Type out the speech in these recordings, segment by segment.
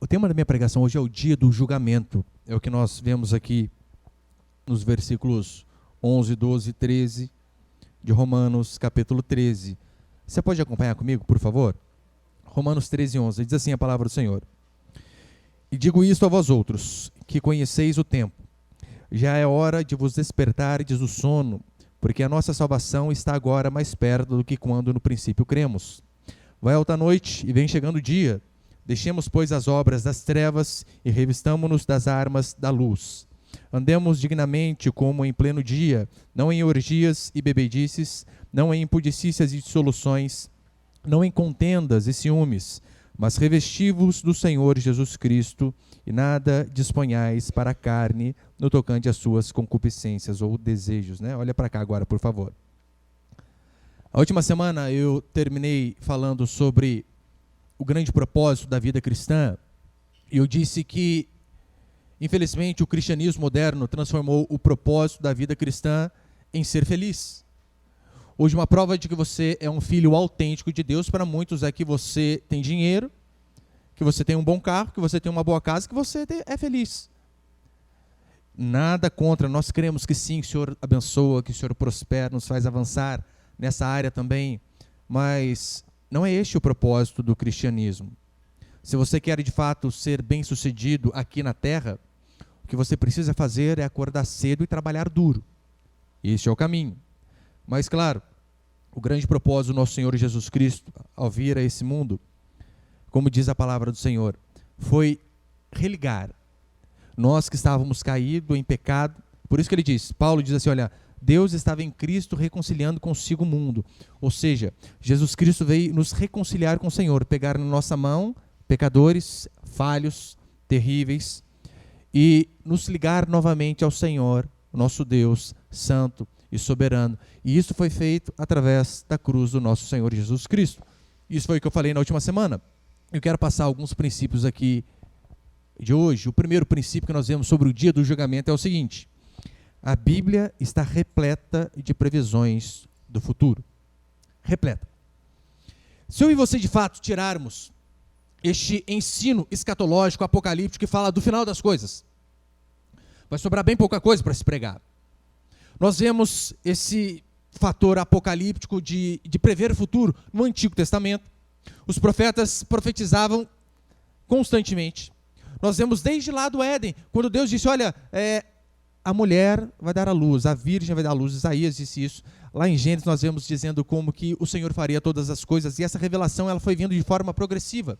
O tema da minha pregação hoje é o dia do julgamento. É o que nós vemos aqui nos versículos 11, 12 e 13 de Romanos, capítulo 13. Você pode acompanhar comigo, por favor? Romanos 13, 11. Diz assim a palavra do Senhor. E digo isto a vós outros, que conheceis o tempo. Já é hora de vos despertardes do sono, porque a nossa salvação está agora mais perto do que quando no princípio cremos. Vai alta noite e vem chegando o dia. Deixemos, pois, as obras das trevas e revistamo-nos das armas da luz. Andemos dignamente como em pleno dia, não em orgias e bebedices, não em impudicícias e dissoluções, não em contendas e ciúmes, mas revesti-vos do Senhor Jesus Cristo e nada disponhais para a carne no tocante às suas concupiscências ou desejos. Olha para cá agora, por favor. A última semana eu terminei falando sobre o grande propósito da vida cristã, e eu disse que, infelizmente, o cristianismo moderno transformou o propósito da vida cristã em ser feliz. Hoje, uma prova de que você é um filho autêntico de Deus para muitos é que você tem dinheiro, que você tem um bom carro, que você tem uma boa casa, que você é feliz. Nada contra, nós cremos que sim, que o Senhor abençoa, que o Senhor prospera, nos faz avançar nessa área também, mas não é este o propósito do cristianismo. Se você quer de fato ser bem-sucedido aqui na terra, o que você precisa fazer é acordar cedo e trabalhar duro. Este é o caminho. Mas claro, o grande propósito do nosso Senhor Jesus Cristo, ao vir a esse mundo, como diz a palavra do Senhor, foi religar nós que estávamos caídos em pecado. Por isso que ele diz, Paulo diz assim, olha, Deus estava em Cristo reconciliando consigo o mundo. Ou seja, Jesus Cristo veio nos reconciliar com o Senhor, pegar na nossa mão pecadores, falhos, terríveis, e nos ligar novamente ao Senhor, nosso Deus, santo e soberano. E isso foi feito através da cruz do nosso Senhor Jesus Cristo. Isso foi o que eu falei na última semana. Eu quero passar alguns princípios aqui de hoje. O primeiro princípio que nós vemos sobre o dia do julgamento é o seguinte: a Bíblia está repleta de previsões do futuro. Repleta. Se eu e você de fato tirarmos este ensino escatológico, apocalíptico, que fala do final das coisas, vai sobrar bem pouca coisa para se pregar. Nós vemos esse fator apocalíptico de prever o futuro no Antigo Testamento. Os profetas profetizavam constantemente. Nós vemos desde lá do Éden, quando Deus disse, olha, a mulher vai dar à luz, a virgem vai dar à luz. Isaías disse isso. Lá em Gênesis nós vemos dizendo como que o Senhor faria todas as coisas, e essa revelação ela foi vindo de forma progressiva.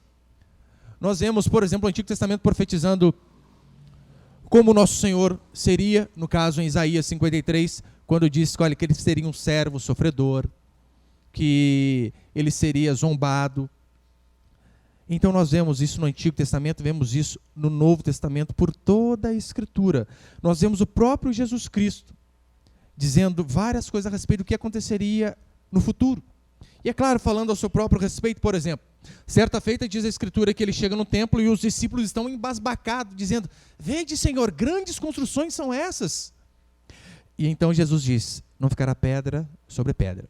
Nós vemos, por exemplo, o Antigo Testamento profetizando como o nosso Senhor seria, no caso em Isaías 53, quando disse olha, que ele seria um servo sofredor, que ele seria zombado. Então nós vemos isso no Antigo Testamento, vemos isso no Novo Testamento, por toda a Escritura. Nós vemos o próprio Jesus Cristo dizendo várias coisas a respeito do que aconteceria no futuro. E é claro, falando ao seu próprio respeito, por exemplo, certa feita diz a Escritura que ele chega no templo e os discípulos estão embasbacados, dizendo, vede, Senhor, grandes construções são essas. E então Jesus diz, não ficará pedra sobre pedra.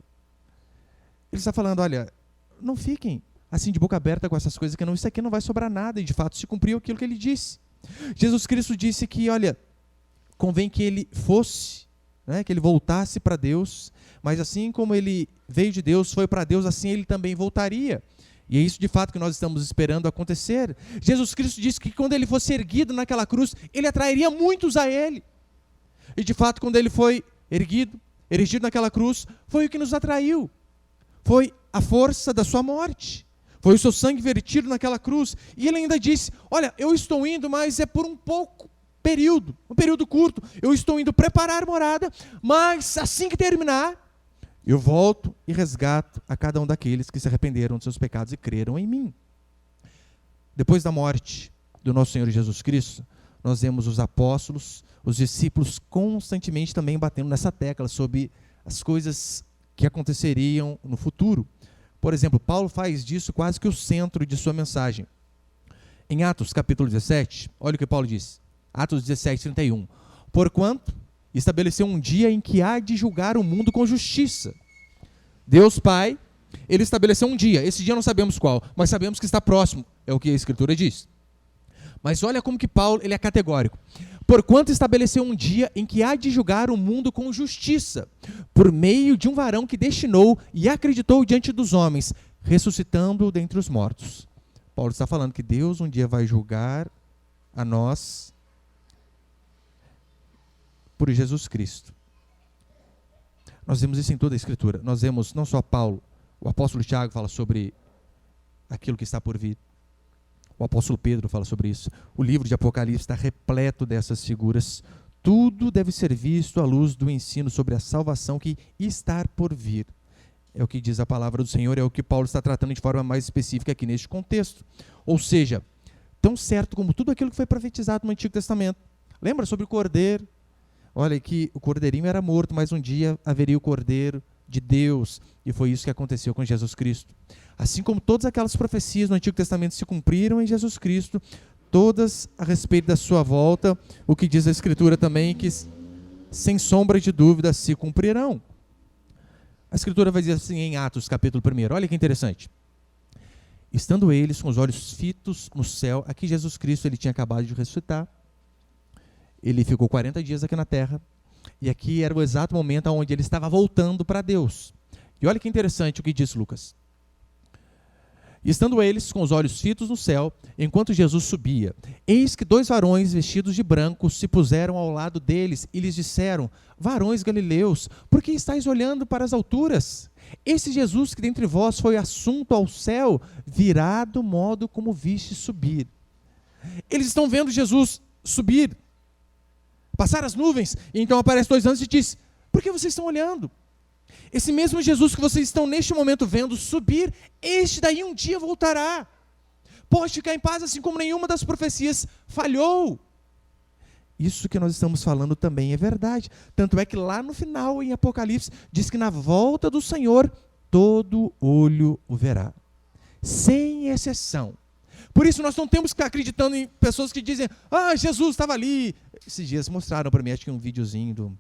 Ele está falando, olha, não fiquem assim de boca aberta com essas coisas, que não, isso aqui não vai sobrar nada, e de fato se cumpriu aquilo que ele disse. Jesus Cristo disse que, olha, convém que ele fosse, que ele voltasse para Deus, mas assim como ele veio de Deus, foi para Deus, assim ele também voltaria. E é isso de fato que nós estamos esperando acontecer. Jesus Cristo disse que quando ele fosse erguido naquela cruz, ele atrairia muitos a ele. E de fato, quando ele foi erigido naquela cruz, foi o que nos atraiu. Foi a força da sua morte. Foi o seu sangue vertido naquela cruz. E ele ainda disse, olha, eu estou indo, mas é por um período curto. Eu estou indo preparar morada, mas assim que terminar, eu volto e resgato a cada um daqueles que se arrependeram dos seus pecados e creram em mim. Depois da morte do nosso Senhor Jesus Cristo, nós vemos os apóstolos, os discípulos constantemente também batendo nessa tecla sobre as coisas que aconteceriam no futuro. Por exemplo, Paulo faz disso quase que o centro de sua mensagem. Em Atos capítulo 17, olha o que Paulo diz. Atos 17, 31. Porquanto estabeleceu um dia em que há de julgar o mundo com justiça. Deus Pai, ele estabeleceu um dia. Esse dia não sabemos qual, mas sabemos que está próximo. É o que a Escritura diz. Mas olha como que Paulo ele é categórico. Porquanto estabeleceu um dia em que há de julgar o mundo com justiça, por meio de um varão que destinou e acreditou diante dos homens, ressuscitando-o dentre os mortos. Paulo está falando que Deus um dia vai julgar a nós por Jesus Cristo. Nós vemos isso em toda a Escritura. Nós vemos não só Paulo, o apóstolo Tiago fala sobre aquilo que está por vir. O apóstolo Pedro fala sobre isso. O livro de Apocalipse está repleto dessas figuras. Tudo deve ser visto à luz do ensino sobre a salvação que está por vir. É o que diz a palavra do Senhor, é o que Paulo está tratando de forma mais específica aqui neste contexto. Ou seja, tão certo como tudo aquilo que foi profetizado no Antigo Testamento. Lembra sobre o cordeiro? Olha que o cordeirinho era morto, mas um dia haveria o cordeiro de Deus, e foi isso que aconteceu com Jesus Cristo. Assim como todas aquelas profecias no Antigo Testamento se cumpriram em Jesus Cristo, todas a respeito da sua volta, o que diz a Escritura também, que sem sombra de dúvida se cumprirão. A Escritura vai dizer assim em Atos, capítulo 1, olha que interessante. Estando eles com os olhos fitos no céu, aqui Jesus Cristo ele tinha acabado de ressuscitar, ele ficou 40 dias aqui na terra, e aqui era o exato momento onde ele estava voltando para Deus. E olha que interessante o que diz Lucas. E estando eles com os olhos fitos no céu, enquanto Jesus subia, eis que 2 varões vestidos de branco se puseram ao lado deles e lhes disseram: varões galileus, por que estáis olhando para as alturas? Esse Jesus que dentre vós foi assunto ao céu, virá do modo como viste subir. Eles estão vendo Jesus subir, passar as nuvens, e então aparece 2 anjos e diz: por que vocês estão olhando? Esse mesmo Jesus que vocês estão neste momento vendo subir, este daí um dia voltará. Pode ficar em paz, assim como nenhuma das profecias falhou. Isso que nós estamos falando também é verdade. Tanto é que lá no final, em Apocalipse, diz que na volta do Senhor, todo olho o verá. Sem exceção. Por isso nós não temos que ficar acreditando em pessoas que dizem: Jesus estava ali. Esses dias mostraram para mim, acho que um videozinho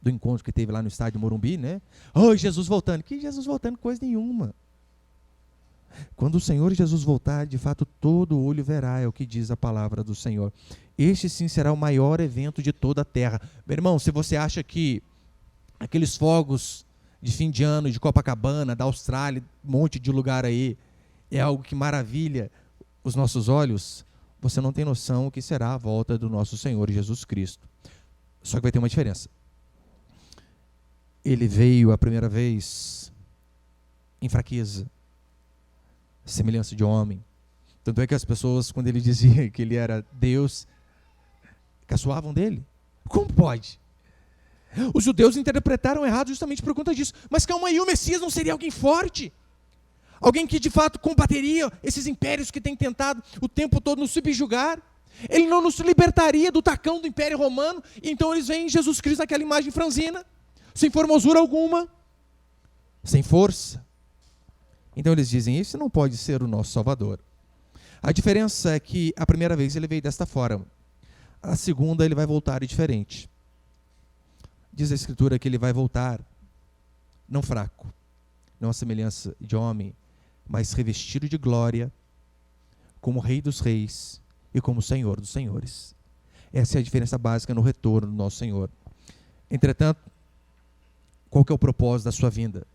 do encontro que teve lá no estádio Morumbi, né? Jesus voltando. Que Jesus voltando? Coisa nenhuma. Quando o Senhor Jesus voltar, de fato todo olho verá, é o que diz a palavra do Senhor. Este sim será o maior evento de toda a terra. Meu irmão, se você acha que aqueles fogos de fim de ano de Copacabana, da Austrália, um monte de lugar aí, é algo que maravilha os nossos olhos, você não tem noção o que será a volta do nosso Senhor Jesus Cristo. Só que vai ter uma diferença. Ele veio a primeira vez em fraqueza, semelhança de homem. Tanto é que as pessoas, quando ele dizia que ele era Deus, caçoavam dele. Como pode? Os judeus interpretaram errado justamente por conta disso. Mas calma aí, o Messias não seria alguém forte? Alguém que de fato combateria esses impérios que têm tentado o tempo todo nos subjugar? Ele não nos libertaria do tacão do Império Romano? E então eles veem Jesus Cristo naquela imagem franzina, sem formosura alguma, sem força. Então eles dizem: esse não pode ser o nosso Salvador. A diferença é que a primeira vez ele veio desta forma, a segunda ele vai voltar diferente. Diz a Escritura que ele vai voltar não fraco, não a semelhança de homem, mas revestido de glória, como Rei dos Reis e como Senhor dos Senhores. Essa é a diferença básica no retorno do nosso Senhor. Entretanto, qual que é o propósito da sua vinda?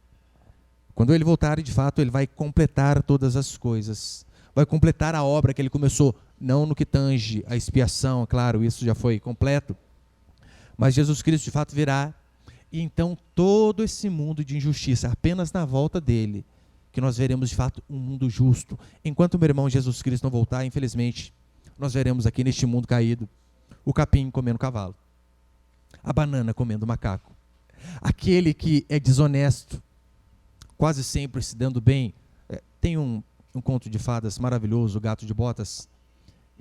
Quando ele voltar, de fato, ele vai completar todas as coisas. Vai completar a obra que ele começou, não no que tange a expiação, claro, isso já foi completo. Mas Jesus Cristo, de fato, virá. E então todo esse mundo de injustiça, apenas na volta dele, que nós veremos, de fato, um mundo justo. Enquanto o meu irmão Jesus Cristo não voltar, infelizmente, nós veremos aqui neste mundo caído, o capim comendo cavalo, a banana comendo macaco. Aquele que é desonesto, quase sempre se dando bem. Tem um conto de fadas maravilhoso, o Gato de Botas,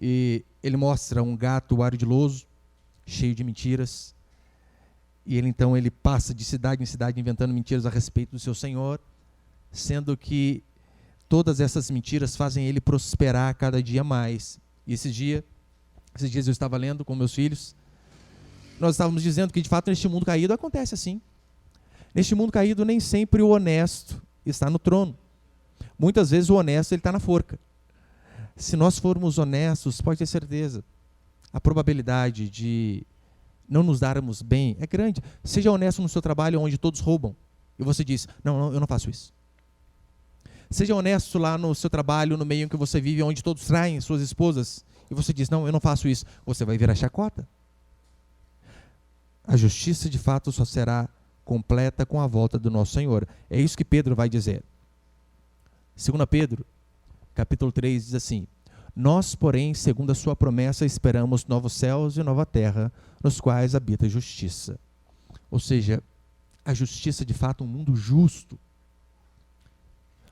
e ele mostra um gato ardiloso, cheio de mentiras, e ele passa de cidade em cidade inventando mentiras a respeito do seu senhor, sendo que todas essas mentiras fazem ele prosperar cada dia mais. E esses dias eu estava lendo com meus filhos, nós estávamos dizendo que de fato neste mundo caído acontece assim. Neste mundo caído nem sempre o honesto está no trono. Muitas vezes o honesto ele está na forca. Se nós formos honestos, pode ter certeza, a probabilidade de não nos darmos bem é grande. Seja honesto no seu trabalho onde todos roubam. E você diz, não, eu não faço isso. Seja honesto lá no seu trabalho, no meio em que você vive, onde todos traem suas esposas. E você diz, não, eu não faço isso. Você vai virar chacota. A justiça de fato só será completa com a volta do nosso Senhor. É isso que Pedro vai dizer. 2 Pedro, capítulo 3, diz assim: nós, porém, segundo a sua promessa, esperamos novos céus e nova terra, nos quais habita a justiça. Ou seja, a justiça de fato, um mundo justo,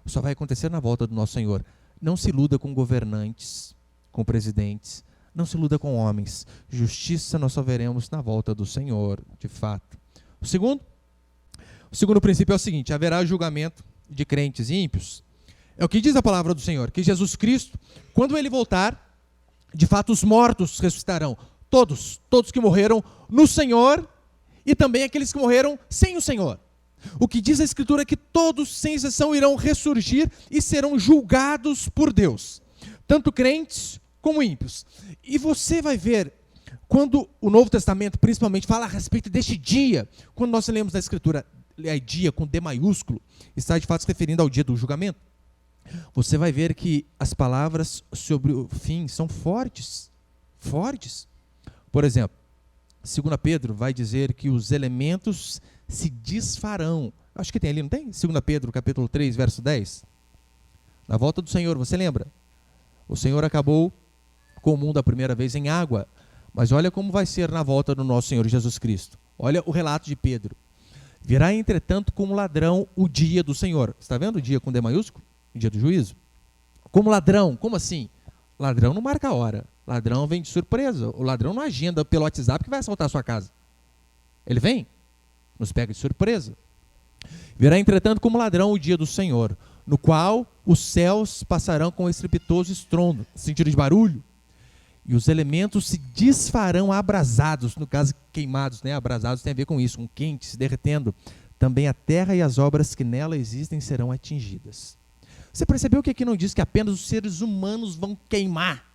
só vai acontecer na volta do nosso Senhor. Não se iluda com governantes, com presidentes, não se iluda com homens. Justiça nós só veremos na volta do Senhor, de fato. O segundo princípio é o seguinte: haverá julgamento de crentes e ímpios. É o que diz a palavra do Senhor, que Jesus Cristo, quando Ele voltar, de fato os mortos ressuscitarão. Todos que morreram no Senhor e também aqueles que morreram sem o Senhor. O que diz a Escritura é que todos, sem exceção, irão ressurgir e serão julgados por Deus. Tanto crentes como ímpios. E você vai ver, quando o Novo Testamento principalmente fala a respeito deste dia, quando nós lemos na Escritura, dia com D maiúsculo, está de fato se referindo ao dia do julgamento. Você vai ver que as palavras sobre o fim são fortes. Por exemplo, 2 Pedro vai dizer que os elementos se desfarão. Acho que tem ali, não tem? 2 Pedro, capítulo 3, verso 10. Na volta do Senhor, você lembra? O Senhor acabou com o mundo a primeira vez em água. Mas olha como vai ser na volta do nosso Senhor Jesus Cristo. Olha o relato de Pedro. Virá, entretanto, como ladrão o dia do Senhor. Está vendo o dia com D maiúsculo? O dia do juízo. Como ladrão. Como assim? Ladrão não marca a hora. Ladrão vem de surpresa. O ladrão não agenda pelo WhatsApp que vai assaltar a sua casa. Ele vem, nos pega de surpresa. Virá, entretanto, como ladrão o dia do Senhor, no qual os céus passarão com estrepitoso estrondo, sentido de barulho, e os elementos se desfarão abrasados, no caso queimados, né? Abrasados tem a ver com isso, com quente, se derretendo. Também a terra e as obras que nela existem serão atingidas. Você percebeu que aqui não diz que apenas os seres humanos vão queimar,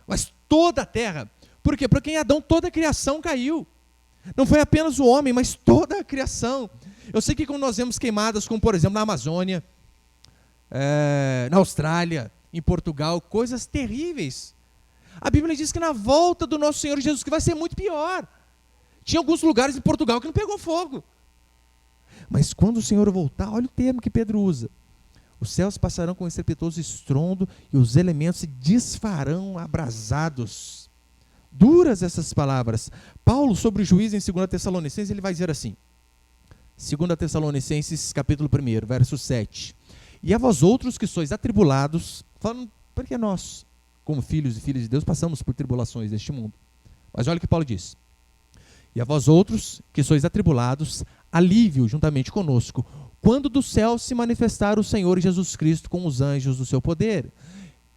mas toda a terra. Por quê? Porque em Adão toda a criação caiu. Não foi apenas o homem, mas toda a criação. Eu sei que quando nós vemos queimadas, como por exemplo na Amazônia, na Austrália, em Portugal, coisas terríveis. A Bíblia diz que na volta do nosso Senhor Jesus que vai ser muito pior. Tinha alguns lugares em Portugal que não pegou fogo. Mas quando o Senhor voltar, olha o termo que Pedro usa. Os céus passarão com estrepitoso estrondo e os elementos se desfarão abrasados. Duras essas palavras. Paulo, sobre o juízo em 2 Tessalonicenses, ele vai dizer assim. 2 Tessalonicenses, capítulo 1, verso 7. E a vós outros que sois atribulados, falando, porque nós, como filhos e filhas de Deus, passamos por tribulações deste mundo. Mas olha o que Paulo diz. E a vós outros que sois atribulados, alívio juntamente conosco, quando do céu se manifestar o Senhor Jesus Cristo com os anjos do seu poder,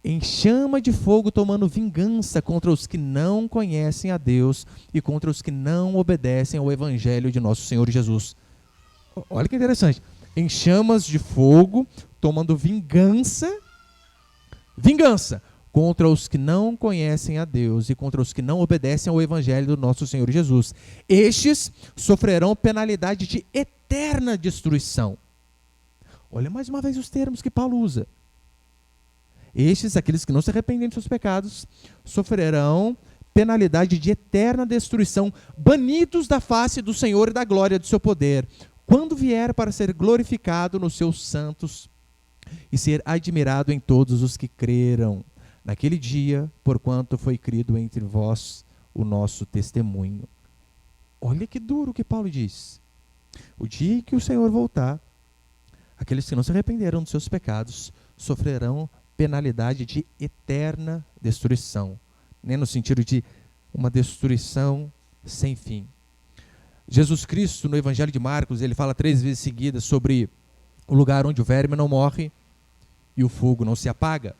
em chama de fogo tomando vingança contra os que não conhecem a Deus e contra os que não obedecem ao evangelho de nosso Senhor Jesus. Olha que interessante. Em chamas de fogo tomando vingança contra os que não conhecem a Deus e contra os que não obedecem ao evangelho do nosso Senhor Jesus. Estes sofrerão penalidade de eterna destruição. Olha mais uma vez os termos que Paulo usa. Estes, aqueles que não se arrependem de seus pecados, sofrerão penalidade de eterna destruição, banidos da face do Senhor e da glória do seu poder, quando vier para ser glorificado nos seus santos e ser admirado em todos os que creram naquele dia, porquanto foi crido entre vós o nosso testemunho. Olha que duro o que Paulo diz. O dia que o Senhor voltar, aqueles que não se arrependeram dos seus pecados sofrerão penalidade de eterna destruição, né? No sentido de uma destruição sem fim. Jesus Cristo, no Evangelho de Marcos, ele fala 3 vezes seguidas sobre o lugar onde o verme não morre e o fogo não se apaga.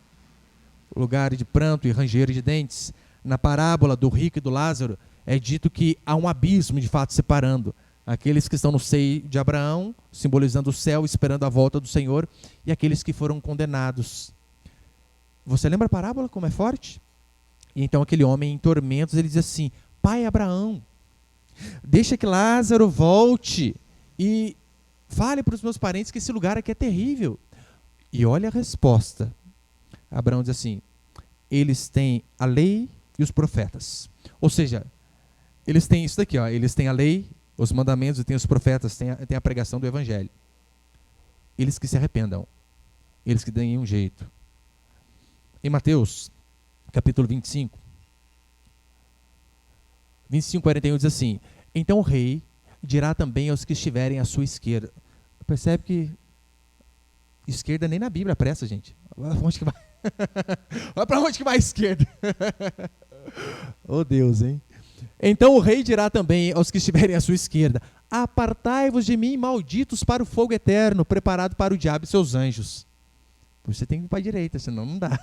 O lugar de pranto e ranger de dentes. Na parábola do rico e do Lázaro, é dito que há um abismo de fato separando aqueles que estão no seio de Abraão, simbolizando o céu, esperando a volta do Senhor, e aqueles que foram condenados. Você lembra a parábola como é forte? E então aquele homem em tormentos, ele diz assim: pai Abraão, deixa que Lázaro volte e fale para os meus parentes que esse lugar aqui é terrível. E olha a resposta. Abraão diz assim: eles têm a lei e os profetas. Ou seja, eles têm isso daqui, ó, eles têm a lei, os mandamentos, e têm os profetas, têm a pregação do evangelho. Eles que se arrependam, eles que deem um jeito. Em Mateus, capítulo 25, 41 diz assim: então o rei dirá também aos que estiverem à sua esquerda. Percebe que esquerda nem na Bíblia presta, gente. Onde que vai? Para onde que vai a esquerda? Oh Deus, hein? Então o rei dirá também aos que estiverem à sua esquerda: apartai-vos de mim, malditos, para o fogo eterno, preparado para o diabo e seus anjos. Você tem que ir para a direita, senão não dá.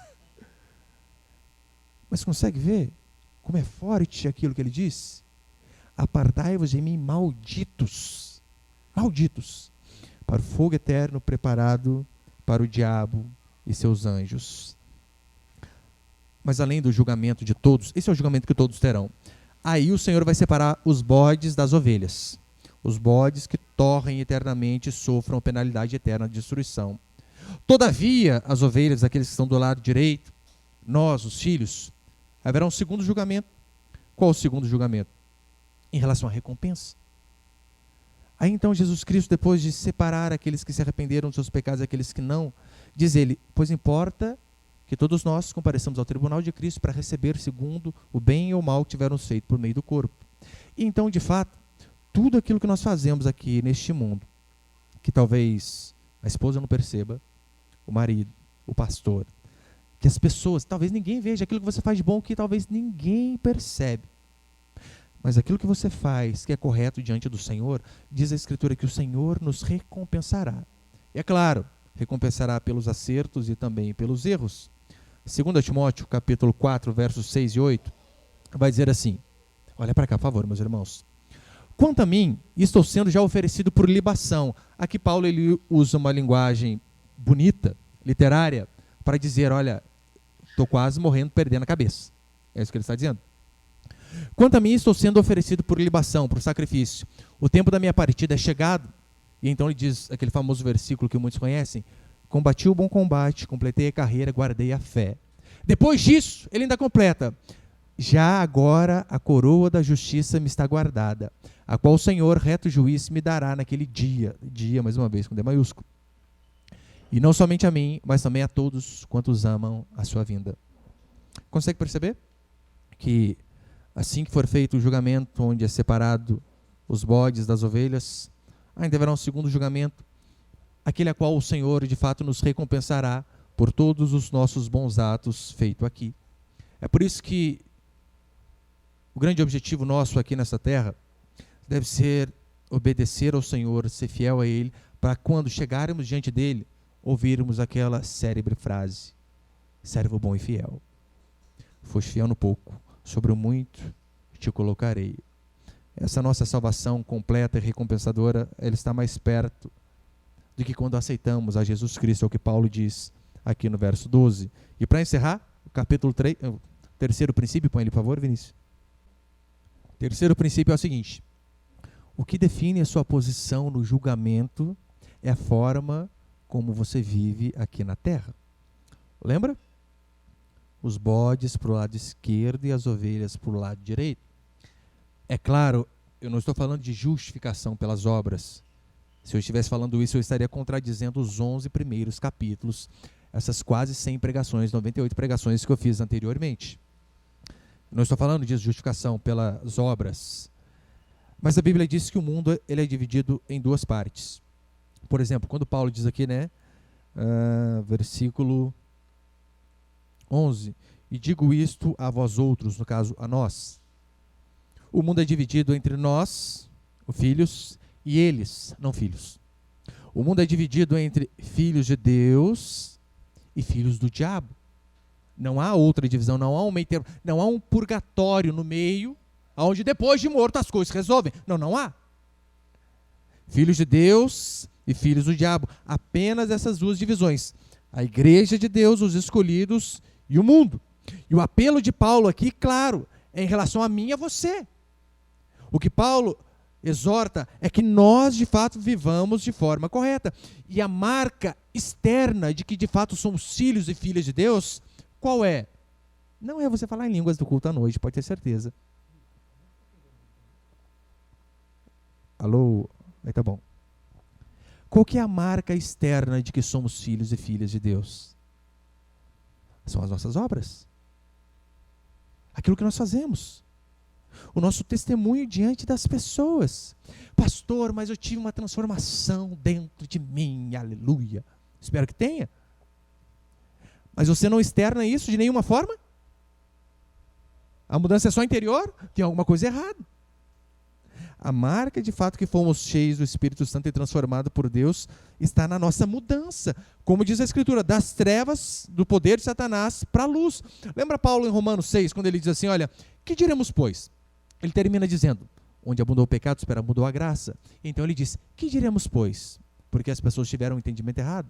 Mas consegue ver como é forte aquilo que ele diz? Apartai-vos de mim, malditos, malditos, para o fogo eterno preparado para o diabo e seus anjos. Mas além do julgamento de todos, esse é o julgamento que todos terão. Aí o Senhor vai separar os bodes das ovelhas. Os bodes que torrem eternamente sofram a penalidade eterna de destruição. Todavia, as ovelhas, aqueles que estão do lado direito, nós, os filhos, haverá um segundo julgamento. Qual o segundo julgamento? Em relação à recompensa. Aí então Jesus Cristo, depois de separar aqueles que se arrependeram dos seus pecados e aqueles que não, diz ele: pois importa que todos nós compareçamos ao tribunal de Cristo para receber segundo o bem ou o mal que tivermos feito por meio do corpo. E então, de fato, tudo aquilo que nós fazemos aqui neste mundo, que talvez a esposa não perceba, o marido, o pastor, que as pessoas, talvez ninguém veja aquilo que você faz de bom, que talvez ninguém percebe. Mas aquilo que você faz, que é correto diante do Senhor, diz a Escritura que o Senhor nos recompensará. E é claro, recompensará pelos acertos e também pelos erros. 2 Timóteo, capítulo 4, versos 6 e 8, vai dizer assim, olha para cá, por favor, meus irmãos. Quanto a mim, estou sendo já oferecido por libação. Aqui Paulo ele usa uma linguagem bonita, literária, para dizer, olha, estou quase morrendo, perdendo a cabeça. É isso que ele está dizendo. Quanto a mim, estou sendo oferecido por libação, por sacrifício. O tempo da minha partida é chegado. E então ele diz aquele famoso versículo que muitos conhecem: combati o bom combate, completei a carreira, guardei a fé. Depois disso, ele ainda completa: já agora a coroa da justiça me está guardada, a qual o Senhor, reto juiz, me dará naquele dia, mais uma vez, com D maiúsculo. E não somente a mim, mas também a todos quantos amam a sua vinda. Consegue perceber? Que assim que for feito o julgamento, onde é separado os bodes das ovelhas, ainda haverá um segundo julgamento, aquele a qual o Senhor de fato nos recompensará por todos os nossos bons atos feitos aqui. É por isso que o grande objetivo nosso aqui nessa terra deve ser obedecer ao Senhor, ser fiel a Ele, para quando chegarmos diante dEle, ouvirmos aquela célebre frase: servo bom e fiel. Foste fiel no pouco, sobre o muito te colocarei. Essa nossa salvação completa e recompensadora, ela está mais perto do que quando aceitamos a Jesus Cristo, é o que Paulo diz aqui no verso 12. E para encerrar, o capítulo 3, o terceiro princípio, põe ele, por favor, Vinícius. O terceiro princípio é o seguinte: o que define a sua posição no julgamento é a forma como você vive aqui na terra. Lembra? Os bodes para o lado esquerdo e as ovelhas para o lado direito. É claro, eu não estou falando de justificação pelas obras. Se eu estivesse falando isso, eu estaria contradizendo os 11 primeiros capítulos, essas quase 100 pregações, 98 pregações que eu fiz anteriormente. Não estou falando de justificação pelas obras. Mas a Bíblia diz que o mundo ele é dividido em duas partes. Por exemplo, quando Paulo diz aqui, versículo 11, e digo isto a vós outros, no caso a nós. O mundo é dividido entre nós, os filhos, e eles, não filhos. O mundo é dividido entre filhos de Deus e filhos do diabo. Não há outra divisão, não há um meio termo, não há um purgatório no meio, onde depois de morto as coisas se resolvem. Não há. Filhos de Deus e filhos do diabo. Apenas essas duas divisões. A igreja de Deus, os escolhidos, e o mundo. E o apelo de Paulo aqui, claro, é em relação a mim e a você. O que Paulo exorta é que nós, de fato, vivamos de forma correta. E a marca externa de que, de fato, somos filhos e filhas de Deus, qual é? Não é você falar em línguas do culto à noite, pode ter certeza. Alô? Aí tá bom. Qual que é a marca externa de que somos filhos e filhas de Deus? São as nossas obras. Aquilo que nós fazemos. O nosso testemunho diante das pessoas. Pastor, mas eu tive uma transformação dentro de mim, aleluia. Espero que tenha. Mas você não externa isso de nenhuma forma? A mudança é só interior? Tem alguma coisa errada. A marca de fato que fomos cheios do Espírito Santo e transformados por Deus está na nossa mudança. Como diz a Escritura, das trevas, do poder de Satanás para a luz. Lembra Paulo em Romanos 6, quando ele diz assim, olha, que diremos pois? Ele termina dizendo, onde abundou o pecado, abundou a graça. Então ele diz, que diremos pois? Porque as pessoas tiveram um entendimento errado.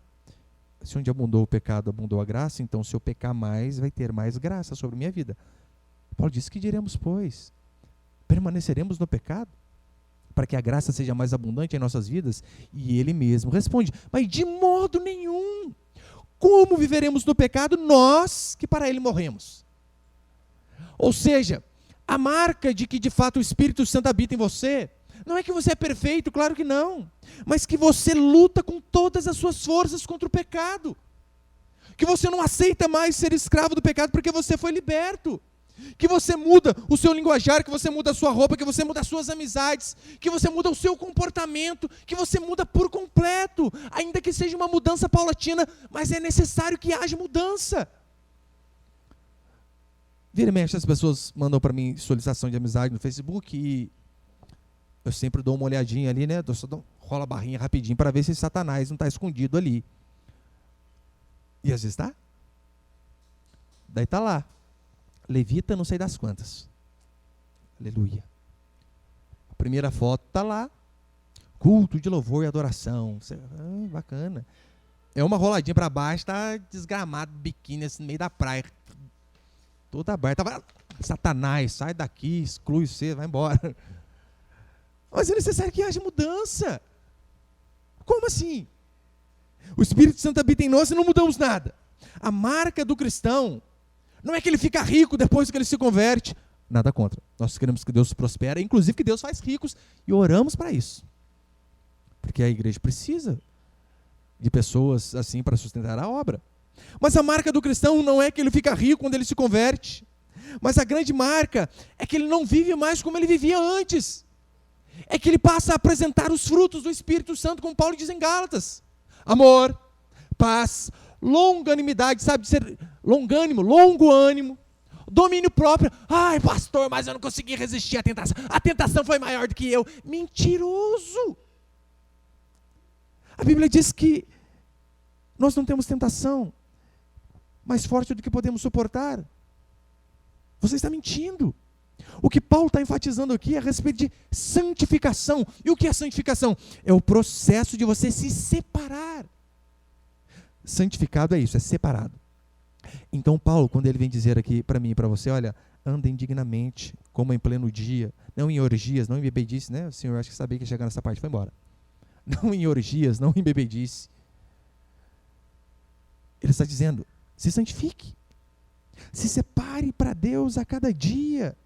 Se onde abundou o pecado, abundou a graça, então se eu pecar mais, vai ter mais graça sobre minha vida. Paulo diz, que diremos pois? Permaneceremos no pecado? Para que a graça seja mais abundante em nossas vidas? E ele mesmo responde, mas de modo nenhum. Como viveremos no pecado nós que para ele morremos? Ou seja, a marca de que de fato o Espírito Santo habita em você, não é que você é perfeito, claro que não, mas que você luta com todas as suas forças contra o pecado. Que você não aceita mais ser escravo do pecado porque você foi liberto. Que você muda o seu linguajar, que você muda a sua roupa, que você muda as suas amizades, que você muda o seu comportamento, que você muda por completo, ainda que seja uma mudança paulatina, mas é necessário que haja mudança. Vira e mexe, as pessoas mandam para mim solicitação de amizade no Facebook e eu sempre dou uma olhadinha ali, né? Rola a barrinha rapidinho para ver se Satanás não está escondido ali. E às vezes está. Daí está lá. Levita não sei das quantas. Aleluia. A primeira foto está lá. Culto de louvor e adoração. Bacana. É uma roladinha para baixo, está desgramado, biquíni assim, no meio da praia. Toda aberta. Satanás, sai daqui, exclui você, vai embora. Mas é necessário que haja mudança. Como assim? O Espírito Santo habita em nós e não mudamos nada. A marca do cristão não é que ele fica rico depois que ele se converte. Nada contra. Nós queremos que Deus prospere, inclusive que Deus faz ricos, e oramos para isso. Porque a igreja precisa de pessoas assim para sustentar a obra. Mas a marca do cristão não é que ele fica rico quando ele se converte. Mas a grande marca é que ele não vive mais como ele vivia antes. É que ele passa a apresentar os frutos do Espírito Santo, como Paulo diz em Gálatas. Amor, paz, longanimidade, sabe, de ser longânimo, longo ânimo, domínio próprio. Ai, pastor, mas eu não consegui resistir à tentação. A tentação foi maior do que eu. Mentiroso! A Bíblia diz que nós não temos tentação mais forte do que podemos suportar. Você está mentindo. O que Paulo está enfatizando aqui é a respeito de santificação. E o que é santificação? É o processo de você se separar. Santificado é isso, é separado. Então Paulo, quando ele vem dizer aqui para mim e para você, olha, andem dignamente, como em pleno dia, não em orgias, não em bebedice, né? O senhor acho que sabia que ia chegar nessa parte, foi embora. Não em orgias, não em bebedice. Ele está dizendo, se santifique. Se separe para Deus a cada dia.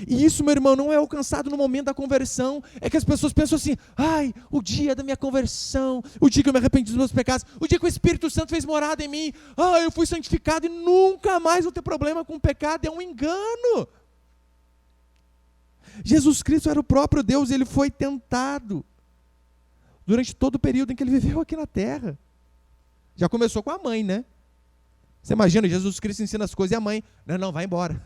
E isso, meu irmão, não é alcançado no momento da conversão. É que as pessoas pensam assim, ai, o dia da minha conversão, o dia que eu me arrependi dos meus pecados, o dia que o Espírito Santo fez morada em mim, eu fui santificado e nunca mais vou ter problema com o pecado. É um engano. Jesus Cristo era o próprio Deus, ele foi tentado durante todo o período em que ele viveu aqui na terra. Já começou com a mãe, né? Você imagina, Jesus Cristo ensina as coisas e a mãe, não, vai embora.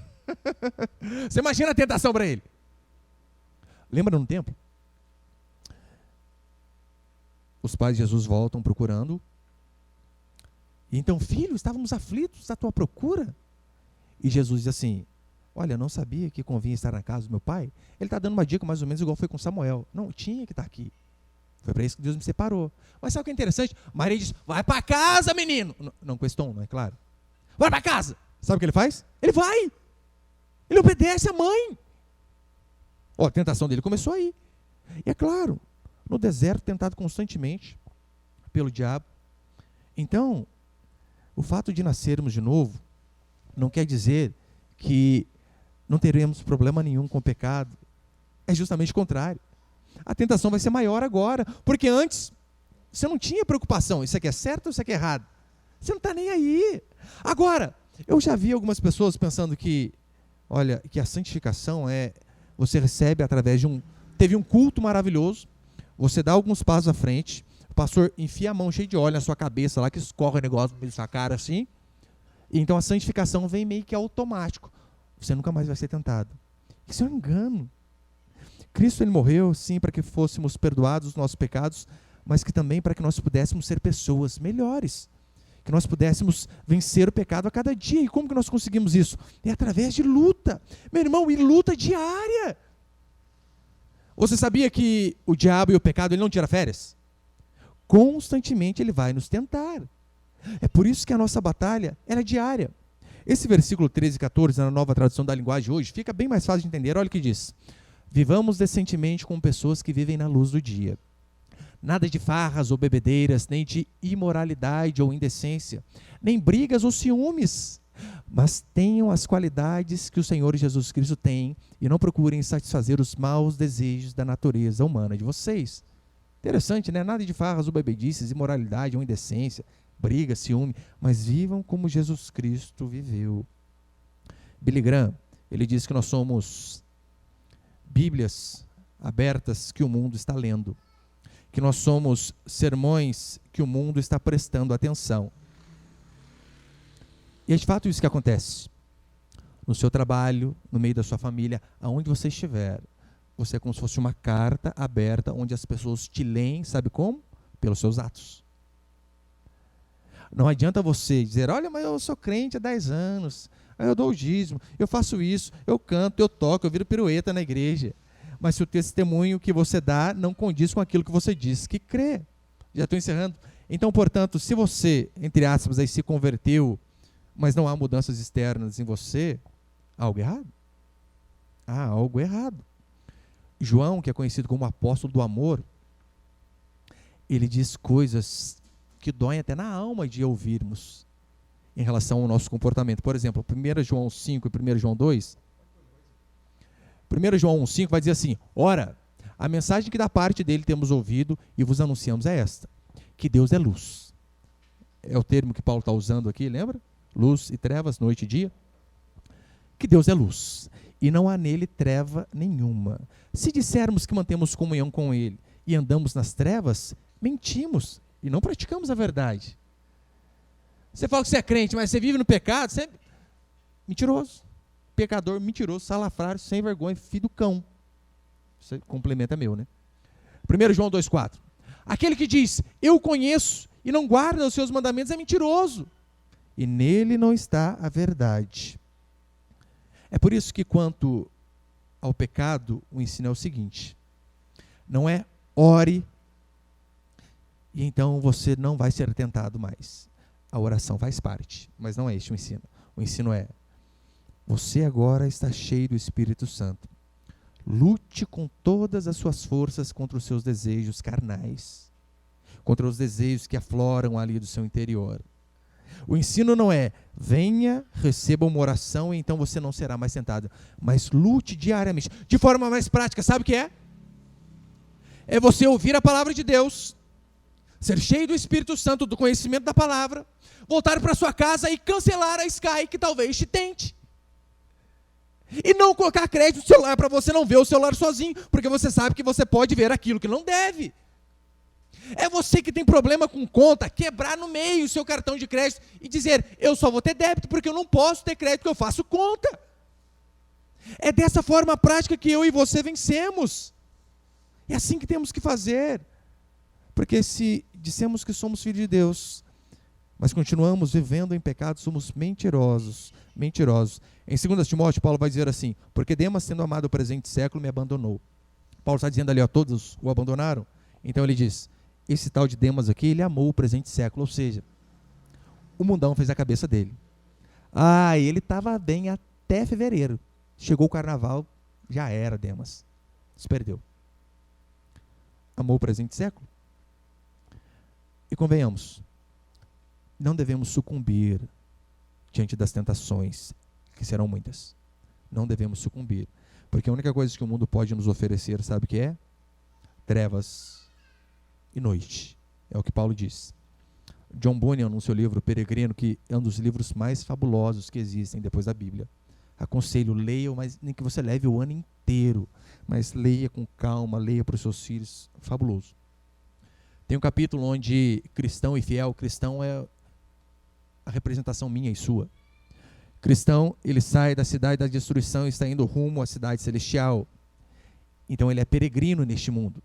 Você imagina a tentação para ele. Lembra no templo? Os pais de Jesus voltam procurando. E então, filho, estávamos aflitos à tua procura. E Jesus diz assim, olha, não sabia que convinha estar na casa do meu pai? Ele está dando uma dica mais ou menos igual foi com Samuel. Não, tinha que estar aqui. Foi para isso que Deus me separou. Mas sabe o que é interessante? Maria diz, vai para casa, menino. Não com esse tom, não é claro? Vai para casa. sabe o que ele faz? Ele vai. Ele obedece à mãe. A tentação dele começou aí. E é claro, no deserto, tentado constantemente pelo diabo. Então, o fato de nascermos de novo não quer dizer que não teremos problema nenhum com o pecado. É justamente o contrário. A tentação vai ser maior agora, porque antes você não tinha preocupação, isso aqui é certo ou isso aqui é errado? Você não está nem aí. Agora, eu já vi algumas pessoas pensando que, olha, que a santificação você recebe através de teve um culto maravilhoso, você dá alguns passos à frente, o pastor enfia a mão cheia de óleo na sua cabeça lá, que escorre o negócio na sua cara assim, e então a santificação vem meio que automático. Você nunca mais vai ser tentado. Isso é um engano. Cristo, ele morreu, sim, para que fôssemos perdoados os nossos pecados, mas que também para que nós pudéssemos ser pessoas melhores, que nós pudéssemos vencer o pecado a cada dia. E como que nós conseguimos isso? É através de luta, meu irmão, e luta diária. Você sabia que o diabo e o pecado, ele não tira férias? Constantemente ele vai nos tentar. É por isso que a nossa batalha é diária. Esse versículo 13 e 14, na nova tradução da linguagem hoje, fica bem mais fácil de entender. Olha o que diz: vivamos decentemente com pessoas que vivem na luz do dia. Nada de farras ou bebedeiras, nem de imoralidade ou indecência, nem brigas ou ciúmes, mas tenham as qualidades que o Senhor Jesus Cristo tem e não procurem satisfazer os maus desejos da natureza humana de vocês. Interessante, né? Nada de farras ou bebedices, imoralidade ou indecência, briga, ciúme, mas vivam como Jesus Cristo viveu. Billy Graham, ele diz que nós somos Bíblias abertas que o mundo está lendo, que nós somos sermões que o mundo está prestando atenção. E é de fato isso que acontece. No seu trabalho, no meio da sua família, aonde você estiver, você é como se fosse uma carta aberta, onde as pessoas te leem, sabe como? Pelos seus atos. Não adianta você dizer, olha, mas eu sou crente há 10 anos, eu dou o dízimo, eu faço isso, eu canto, eu toco, eu viro pirueta na igreja. Mas se o testemunho que você dá não condiz com aquilo que você diz que crê. Já estou encerrando. Então, portanto, se você, entre aspas, aí se converteu, mas não há mudanças externas em você, há algo errado. Há algo errado. João, que é conhecido como apóstolo do amor, ele diz coisas que doem até na alma de ouvirmos em relação ao nosso comportamento. Por exemplo, 1 João 5 e 1 João 2, 1 João 1,5 vai dizer assim: ora, a mensagem que da parte dele temos ouvido e vos anunciamos é esta, que Deus é luz. É o termo que Paulo está usando aqui, lembra? Luz e trevas, noite e dia. Que Deus é luz, e não há nele treva nenhuma. Se dissermos que mantemos comunhão com ele e andamos nas trevas, mentimos e não praticamos a verdade. Você fala que você é crente, mas você vive no pecado, você é mentiroso. Pecador, mentiroso, salafrário, sem vergonha, filho do cão. Isso complemento é meu, né? 1 João 2,4. Aquele que diz, eu conheço e não guarda os seus mandamentos é mentiroso. E nele não está a verdade. É por isso que quanto ao pecado, o ensino é o seguinte. Não é ore e então você não vai ser tentado mais. A oração faz parte, mas não é este o ensino. O ensino é, você agora está cheio do Espírito Santo. Lute com todas as suas forças contra os seus desejos carnais, contra os desejos que afloram ali do seu interior. O ensino não é, venha, receba uma oração e então você não será mais tentado, mas lute diariamente, de forma mais prática, sabe o que é? É você ouvir a palavra de Deus, ser cheio do Espírito Santo, do conhecimento da palavra, voltar para sua casa e cancelar a Sky que talvez te tente. E não colocar crédito no celular para você não ver o celular sozinho, porque você sabe que você pode ver aquilo que não deve. É você que tem problema com conta, quebrar no meio o seu cartão de crédito e dizer, eu só vou ter débito porque eu não posso ter crédito porque eu faço conta. É dessa forma prática que eu e você vencemos. É assim que temos que fazer. Porque se dissemos que somos filhos de Deus, mas continuamos vivendo em pecado, somos mentirosos. Em 2 Timóteo, Paulo vai dizer assim, porque Demas, sendo amado o presente século, me abandonou. Paulo está dizendo ali, todos o abandonaram. Então ele diz, esse tal de Demas aqui, ele amou o presente século, ou seja, o mundão fez a cabeça dele. Ele estava bem até fevereiro. Chegou o carnaval, já era, Demas. Se perdeu. Amou o presente século? E convenhamos, não devemos sucumbir diante das tentações, que serão muitas. Não devemos sucumbir, porque a única coisa que o mundo pode nos oferecer, sabe o que é? Trevas e noite. É o que Paulo diz. John Bunyan, no seu livro Peregrino, que é um dos livros mais fabulosos que existem depois da Bíblia. Aconselho, leia, mas nem que você leve o ano inteiro, mas leia com calma, leia para os seus filhos. Fabuloso. Tem um capítulo onde cristão e fiel, cristão é a representação minha e sua. Cristão, ele sai da cidade da destruição e está indo rumo à cidade celestial. Então ele é peregrino neste mundo.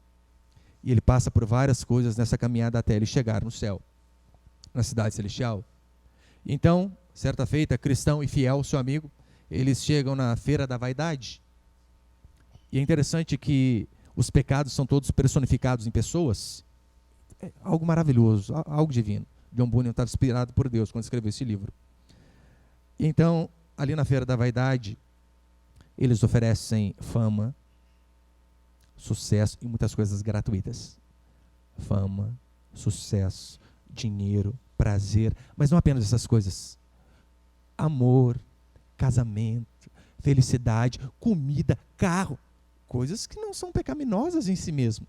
E ele passa por várias coisas nessa caminhada até ele chegar no céu, na cidade celestial. Então, certa feita, cristão e fiel, seu amigo, eles chegam na feira da vaidade. E é interessante que os pecados são todos personificados em pessoas. É algo maravilhoso, algo divino. John Bunyan estava inspirado por Deus quando escreveu esse livro. Então, ali na feira da vaidade, eles oferecem fama, sucesso e muitas coisas gratuitas. Fama, sucesso, dinheiro, prazer, mas não apenas essas coisas. Amor, casamento, felicidade, comida, carro, coisas que não são pecaminosas em si mesmo.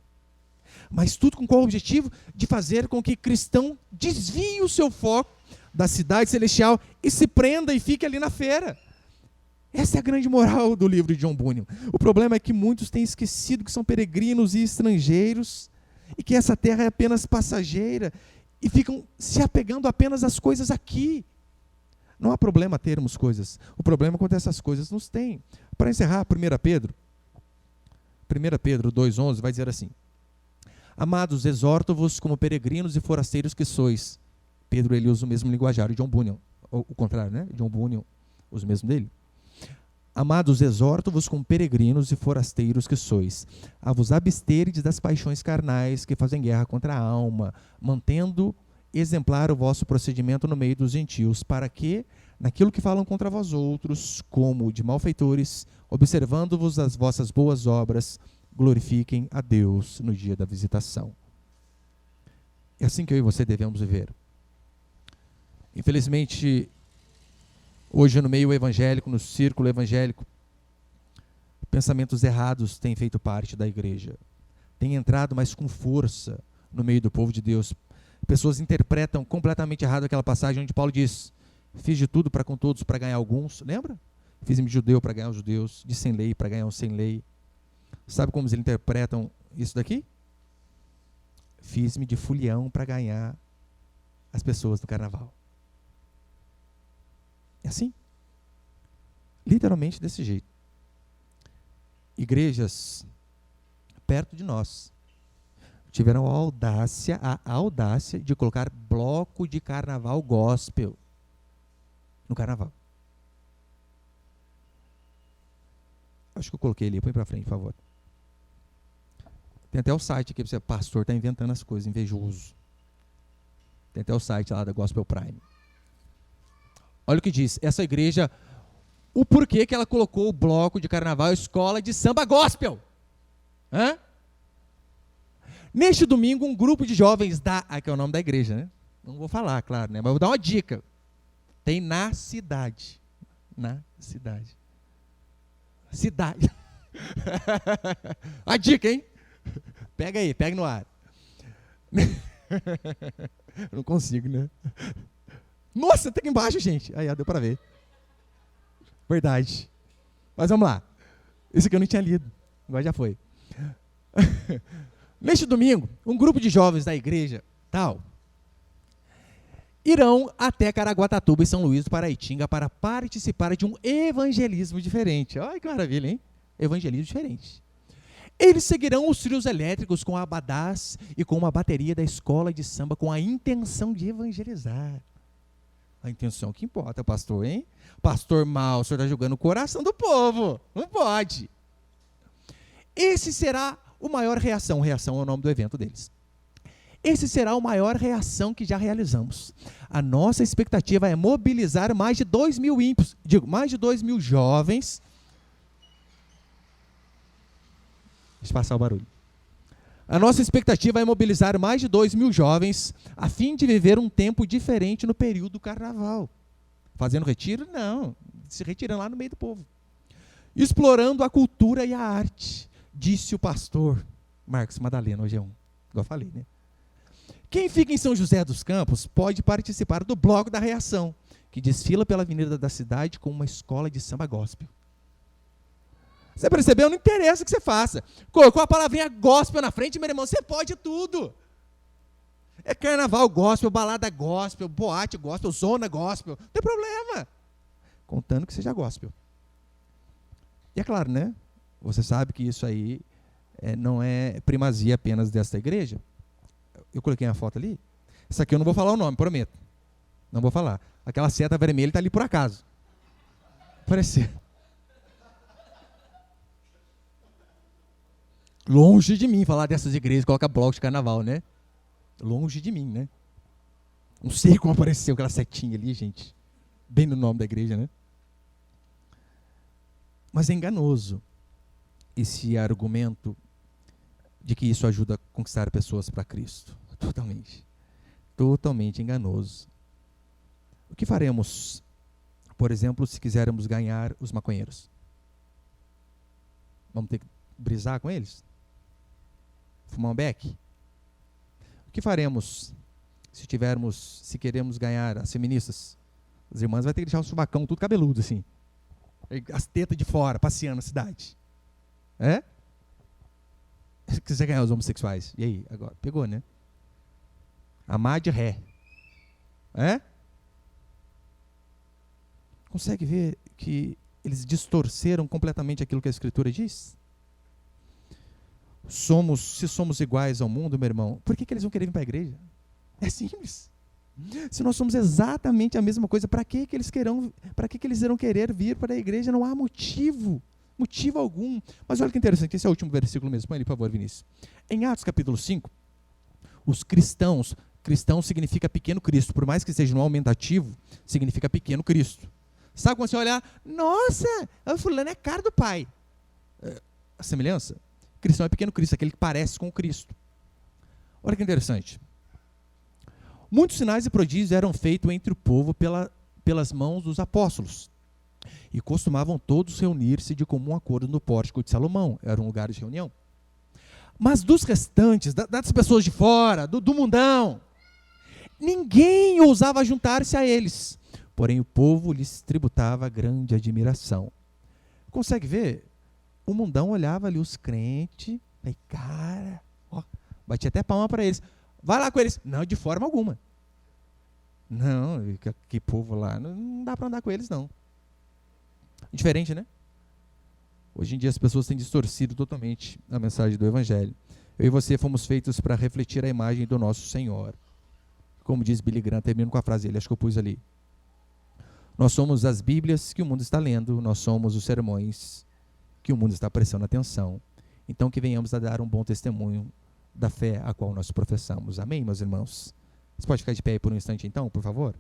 Mas tudo com qual objetivo? De fazer com que cristão desvie o seu foco da cidade celestial e se prenda e fique ali na feira. Essa é a grande moral do livro de John Bunyan. O problema é que muitos têm esquecido que são peregrinos e estrangeiros e que essa terra é apenas passageira e ficam se apegando apenas às coisas aqui. Não há problema termos coisas. O problema é quando essas coisas nos têm. Para encerrar, 1 Pedro 2,11 vai dizer assim: Amados, exorto-vos como peregrinos e forasteiros que sois. Pedro, ele usa o mesmo linguajar de John Bunyan. O contrário, né? John Bunyan usa o mesmo dele. Amados, exorto-vos como peregrinos e forasteiros que sois, a vos absterdes das paixões carnais que fazem guerra contra a alma, mantendo exemplar o vosso procedimento no meio dos gentios, para que, naquilo que falam contra vós outros, como de malfeitores, observando-vos as vossas boas obras, glorifiquem a Deus no dia da visitação. É assim que eu e você devemos viver. Infelizmente, hoje no meio evangélico, no círculo evangélico, pensamentos errados têm feito parte da igreja. Têm entrado mais com força no meio do povo de Deus. Pessoas interpretam completamente errado aquela passagem onde Paulo diz: fiz de tudo para com todos para ganhar alguns. Lembra? Fiz-me de judeu para ganhar os judeus, de sem lei para ganhar os sem lei. Sabe como eles interpretam isso daqui? Fiz-me de fulião para ganhar as pessoas do carnaval. É assim. Literalmente desse jeito. Igrejas perto de nós tiveram a audácia de colocar bloco de carnaval gospel no carnaval. Acho que eu coloquei ali, põe para frente, por favor. Tem até o site aqui, pastor está inventando as coisas, invejoso. Tem até o site lá da Gospel Prime. Olha o que diz, essa igreja, o porquê que ela colocou o bloco de carnaval, escola de samba gospel. Hã? Neste domingo, um grupo de jovens aqui é o nome da igreja, né? Não vou falar, claro, né? Mas vou dar uma dica. Tem na cidade. Na cidade. Cidade. A dica, hein? Pega aí, pega no ar. Eu não consigo, né? Nossa, tá aqui embaixo, gente. Aí, deu para ver. Verdade. Mas vamos lá. Esse aqui eu não tinha lido. Agora já foi. Neste domingo, um grupo de jovens da igreja, irão até Caraguatatuba e São Luís do Paraitinga para participar de um evangelismo diferente. Olha que maravilha, hein? Evangelismo diferente. Eles seguirão os trios elétricos com abadás e com uma bateria da escola de samba com a intenção de evangelizar. A intenção que importa, pastor, hein? Pastor mal, o senhor está julgando o coração do povo. Não pode. Esse será o maior reação. Reação é o nome do evento deles. Esse será a maior reação que já realizamos. A nossa expectativa é mobilizar mais de 2.000 ímpios, mais de 2.000 jovens. Deixa eu passar o barulho. A nossa expectativa é mobilizar mais de 2.000 jovens a fim de viver um tempo diferente no período do carnaval. Fazendo retiro? Não. Se retirando lá no meio do povo. Explorando a cultura e a arte, disse o pastor Marcos Madalena, hoje é igual eu falei, né? Quem fica em São José dos Campos pode participar do Bloco da Reação, que desfila pela avenida da cidade com uma escola de samba gospel. Você percebeu? Não interessa o que você faça. Colocou a palavrinha gospel na frente, meu irmão, você pode tudo. É carnaval gospel, balada gospel, boate gospel, zona gospel, não tem problema. Contando que seja gospel. E é claro, né? Você sabe que isso aí não é primazia apenas desta igreja. Eu coloquei uma foto ali. Essa aqui eu não vou falar o nome, prometo. Não vou falar. Aquela seta vermelha está ali por acaso. Parecer. Longe de mim falar dessas igrejas que colocam bloco de carnaval, né? Longe de mim, né? Não sei como apareceu aquela setinha ali, gente. Bem no nome da igreja, né? Mas é enganoso esse argumento de que isso ajuda a conquistar pessoas para Cristo. Totalmente. Totalmente enganoso. O que faremos, por exemplo, se quisermos ganhar os maconheiros? Vamos ter que brisar com eles? Fumar um beck? O que faremos se queremos ganhar as feministas? As irmãs vão ter que deixar o chubacão tudo cabeludo, assim. As tetas de fora, passeando na cidade. É? Se quiser ganhar os homossexuais. E aí? Agora, pegou, né? Amar de ré. É? Consegue ver que eles distorceram completamente aquilo que a Escritura diz? Se somos iguais ao mundo, meu irmão, por que eles vão querer vir para a igreja? É simples. Se nós somos exatamente a mesma coisa, para que eles irão querer vir para a igreja? Não há motivo algum. Mas olha que interessante, esse é o último versículo mesmo. Põe ali, por favor, Vinícius. Em Atos capítulo 5, os cristãos significa pequeno Cristo, por mais que seja no aumentativo, significa pequeno Cristo. Sabe quando você olhar, nossa, o fulano é cara do pai. A semelhança? Cristão é pequeno Cristo, aquele que parece com o Cristo. Olha que interessante. Muitos sinais e prodígios eram feitos entre o povo pelas mãos dos apóstolos. E costumavam todos reunir-se de comum acordo no pórtico de Salomão. Era um lugar de reunião. Mas dos restantes, das pessoas de fora, do mundão, ninguém ousava juntar-se a eles. Porém, o povo lhes tributava grande admiração. Consegue ver? O mundão olhava ali os crentes, aí, cara, ó, batia até palma para eles. Vai lá com eles. Não, de forma alguma. Não, que povo lá, não dá para andar com eles, não. Diferente, né? Hoje em dia as pessoas têm distorcido totalmente a mensagem do Evangelho. Eu e você fomos feitos para refletir a imagem do nosso Senhor. Como diz Billy Graham, termino com a frase dele, acho que eu pus ali. Nós somos as Bíblias que o mundo está lendo, nós somos os sermões que o mundo está prestando atenção. Então que venhamos a dar um bom testemunho da fé a qual nós professamos. Amém, meus irmãos? Você pode ficar de pé aí por um instante então, por favor?